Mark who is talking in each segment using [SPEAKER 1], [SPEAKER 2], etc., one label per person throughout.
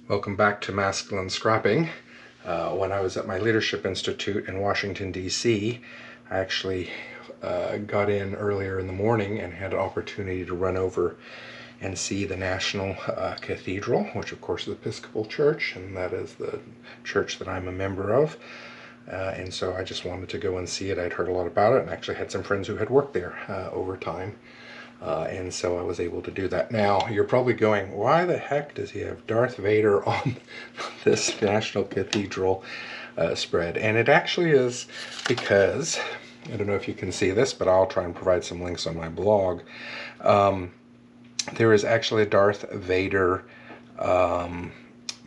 [SPEAKER 1] Welcome back to Masculine Scrapping. When I was at my Leadership Institute in Washington, D.C., I actually got in earlier in the morning and had an opportunity to run over and see the National Cathedral, which of course is the Episcopal Church, and that is the church that I'm a member of. And so I just wanted to go and see it. I'd heard a lot about it and actually had some friends who had worked there over time. And so I was able to do that. Now, you're probably going, why the heck does he have Darth Vader on this National Cathedral spread? And it actually is because, I don't know if you can see this, but I'll try and provide some links on my blog. There is actually a Darth Vader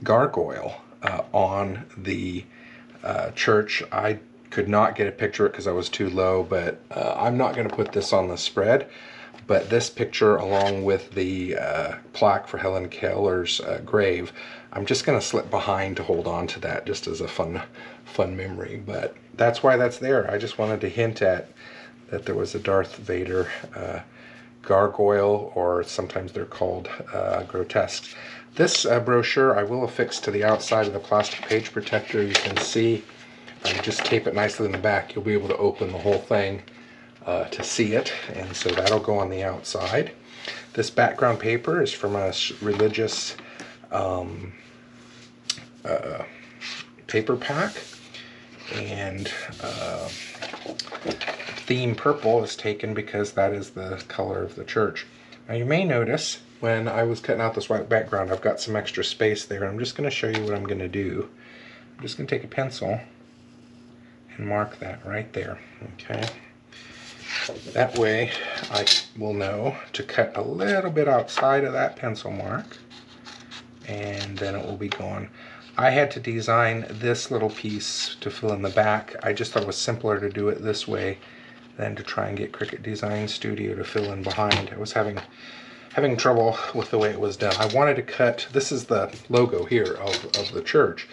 [SPEAKER 1] gargoyle on the church. I could not get a picture of it because I was too low, but I'm not going to put this on the spread. But this picture, along with the plaque for Helen Keller's grave, I'm just going to slip behind to hold on to that just as a fun memory. But that's why that's there. I just wanted to hint at that there was a Darth Vader gargoyle, or sometimes they're called grotesques. This brochure I will affix to the outside of the plastic page protector. You can see, I just tape it nicely in the back. You'll be able to open the whole thing to see it, and so that'll go on the outside. This background paper is from a religious paper pack, and theme purple is taken because that is the color of the church. Now you may notice when I was cutting out this white background, I've got some extra space there. I'm just going to show you what I'm going to do. I'm just going to take a pencil and mark that right there. Okay. That way I will know to cut a little bit outside of that pencil mark, and then it will be gone. I had to design this little piece to fill in the back. I just thought it was simpler to do it this way than to try and get Cricut Design Studio to fill in behind. I was having trouble with the way it was done. I wanted to cut, this is the logo here of the church,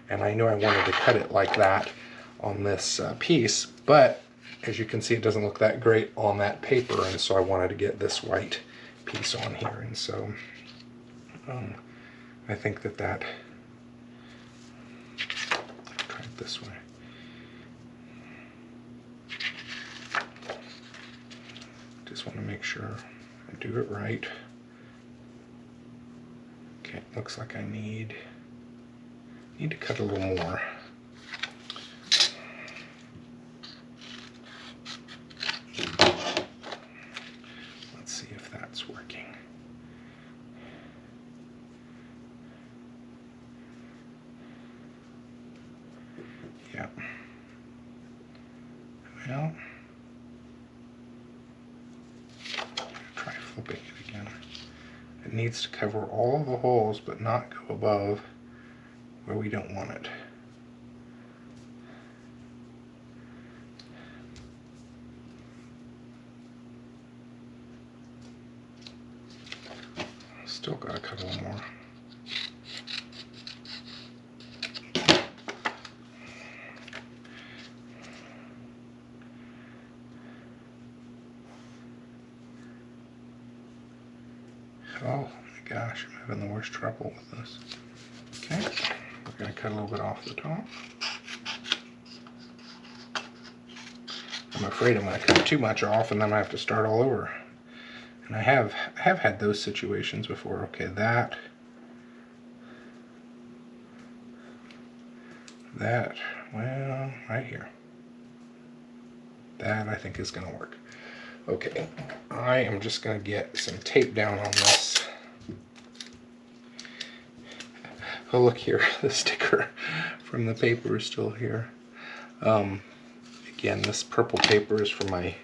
[SPEAKER 1] and I knew I wanted to cut it like that on this piece, but as you can see, it doesn't look that great on that paper, and so I wanted to get this white piece on here, and so I think that try it this way. Just want to make sure I do it right. Okay, looks like I need to cut a little more. Working. Yeah. Well, try flipping it again. It needs to cover all of the holes, but not go above where we don't want it. Still got to cut a little more. Oh my gosh, I'm having the worst trouble with this. Okay, we're going to cut a little bit off the top. I'm afraid I'm going to cut too much off and then I have to start all over. And I have had those situations before. Okay, that, well, right here. That I think is going to work. Okay, I am just going to get some tape down on this. Oh, look here, the sticker from the paper is still here. Again, this purple paper is from my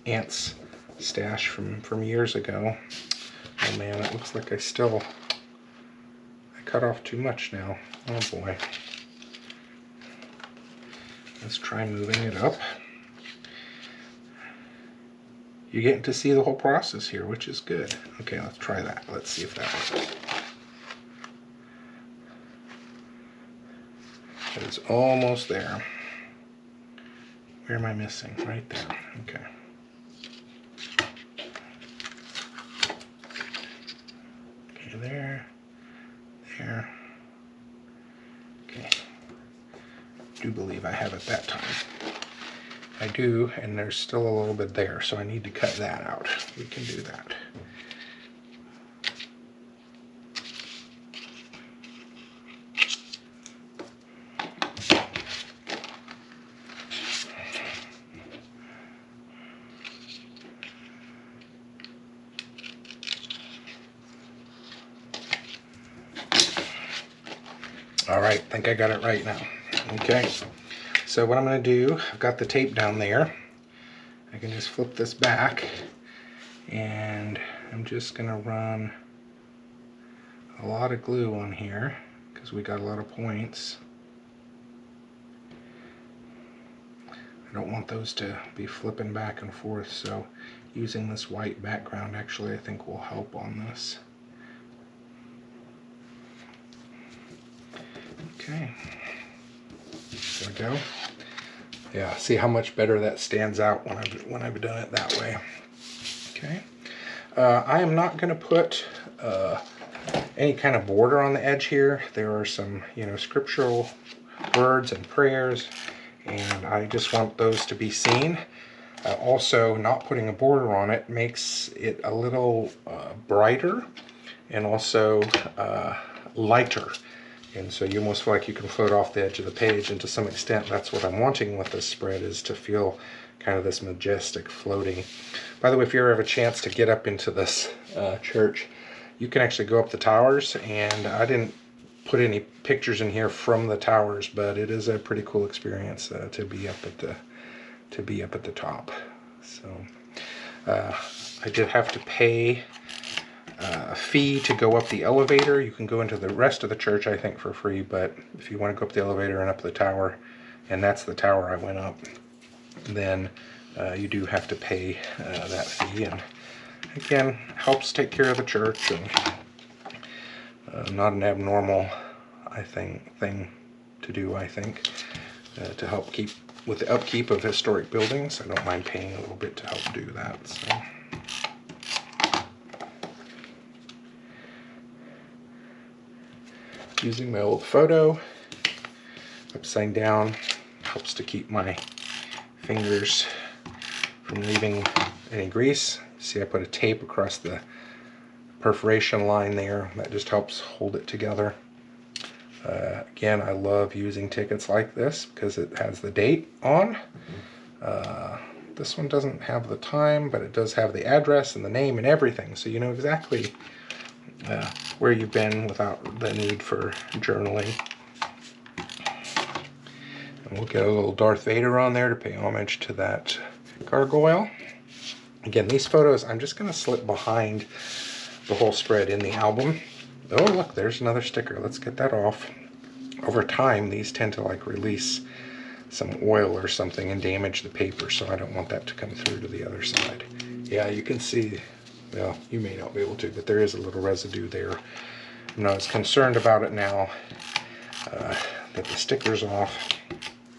[SPEAKER 1] aunt's stash from years ago. Oh man, it looks like I cut off too much now. Oh boy. Let's try moving it up. You're getting to see the whole process here, which is good. Okay, let's try that. Let's see if that works. It's almost there. Where am I missing? Right there. Okay. Okay, there. There. Okay. I do believe I have it that time. I do, and there's still a little bit there, so I need to cut that out. We can do that. All right, I think I got it right now. Okay, so what I'm going to do, I've got the tape down there. I can just flip this back, and I'm just going to run a lot of glue on here because we got a lot of points. I don't want those to be flipping back and forth, so using this white background actually I think will help on this. Okay, there we go. Yeah, see how much better that stands out when I've done it that way. Okay, I am not going to put any kind of border on the edge here. There are some, scriptural words and prayers, and I just want those to be seen. Also, not putting a border on it makes it a little brighter and also lighter. And so you almost feel like you can float off the edge of the page, and to some extent that's what I'm wanting with this spread, is to feel kind of this majestic floating. By the way, if you ever have a chance to get up into this church, you can actually go up the towers, and I didn't put any pictures in here from the towers, but it is a pretty cool experience to be up at the top. So I did have to pay a fee to go up the elevator. You can go into the rest of the church, I think, for free, but if you want to go up the elevator and up the tower, and that's the tower I went up, then you do have to pay that fee. And again, helps take care of the church, and not an abnormal, thing to do, I think, to help keep with the upkeep of historic buildings. I don't mind paying a little bit to help do that. So. Using my old photo, upside down, helps to keep my fingers from leaving any grease. See, I put a tape across the perforation line there. That just helps hold it together. Again, I love using tickets like this because it has the date on. This one doesn't have the time, but it does have the address and the name and everything, so you know exactly where you've been without the need for journaling. And we'll get a little Darth Vader on there to pay homage to that gargoyle. Again, these photos, I'm just going to slip behind the whole spread in the album. Oh, look, there's another sticker. Let's get that off. Over time, these tend to release some oil or something and damage the paper, so I don't want that to come through to the other side. Yeah, you can see, well, you may not be able to, but there is a little residue there. I'm not as concerned about it now that the sticker's off.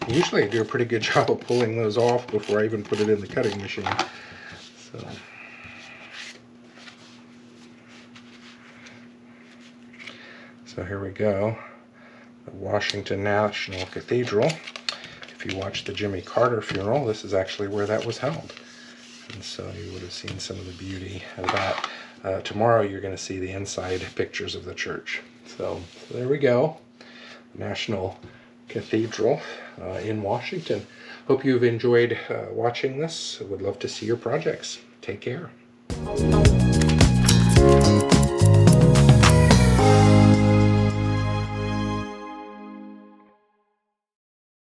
[SPEAKER 1] Usually I do a pretty good job of pulling those off before I even put it in the cutting machine. So here we go. The Washington National Cathedral. If you watched the Jimmy Carter funeral, this is actually where that was held. And so you would have seen some of the beauty of that. Tomorrow you're going to see the inside pictures of the church. So there we go. National Cathedral in Washington. Hope you've enjoyed watching this. I would love to see your projects. Take care.